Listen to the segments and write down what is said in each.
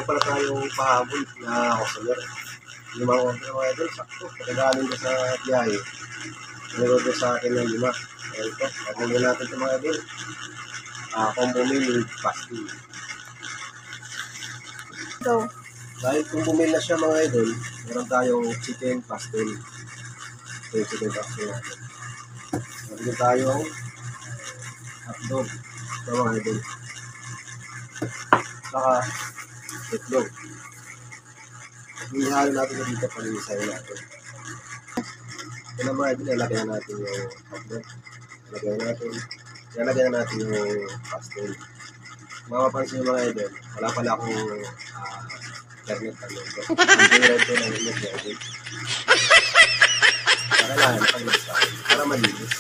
meron pala tayong pahabol na customer. Yung mga order mga idol, sakto. Pagkagaling ko sa biyahe, nilorder sa akin ng 5. Kaya ito, pagmulin natin ito mga idol. Combo meal with pasty. Go. Dahil kung bumili na siya mga idol, meron tayong chicken pastel. Ito yung chicken pastel natin. Meron tayong hotdog. Ito mga idol. Saka itlog. Ihalo natin dito pag-iisahin natin. Ito na mga idol, lalagyan natin yung hotdog. Lalagyan natin yung pastel. Mapapansin yung mga idol, wala pala akong internet ano ito. Ang red ko ng internet. Para lang, pag-iisahin. Para malinis.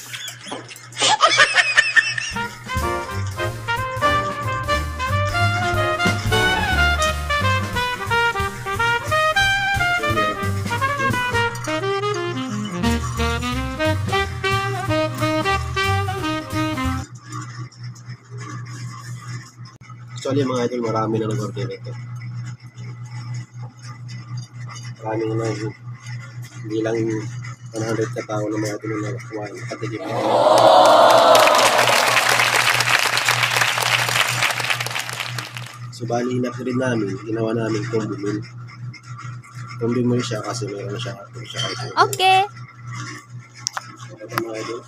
Actually mga idol, marami na nag-order ito. Marami na, hindi lang 100 katao na mga idol na nakakuha. Nakatigip na. So bali rin namin, ginawa namin combo meal. Combo meal siya kasi meron na siya. Okay. Ito mga idol.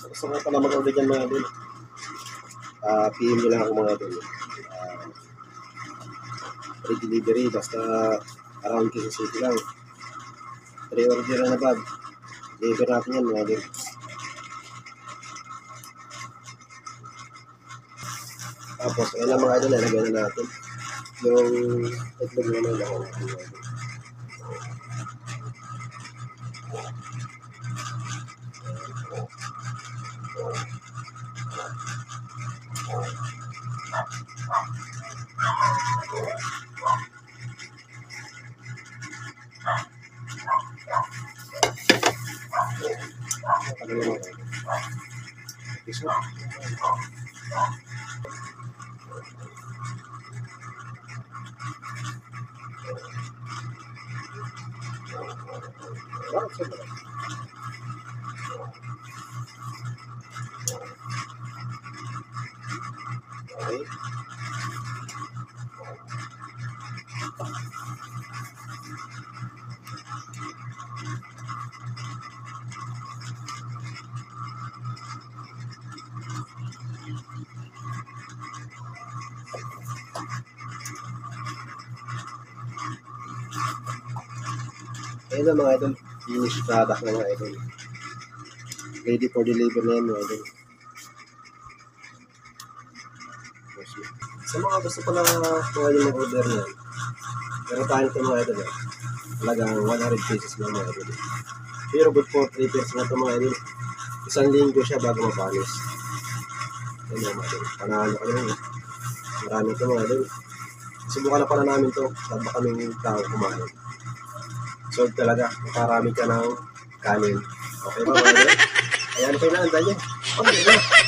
Gusto ko pala mag-order dyan mga idol. PM nyo lang ako mga idol. Free delivery basta around Quezon City lang. Pre-order na bag. Deliver natin yan mga idol. Tapos ayun lang mga idol, nalagyan na natin yung itlog na nalagyan natin mga idol. Okay. Ayun na mga idol, finish product na mga idol. Ready for delivery na yan mga idol. Sa mga gusto pala mga idol mag-order na yan, meron tayo ito mga idol. Talagang 100 pesos na mga idol. Pero good for 3 pesos na ito mga idol. Isang linggo siya bago mapanis. Ayun mga idol, panalo ka lang. Marami ito mga idol. Subukan na pala namin ito, sabi kaming tao kumain. So talaga, makarami ka ng kanin. Okay ba mga idol? Ayan, okay na, andan nyo. Okay na.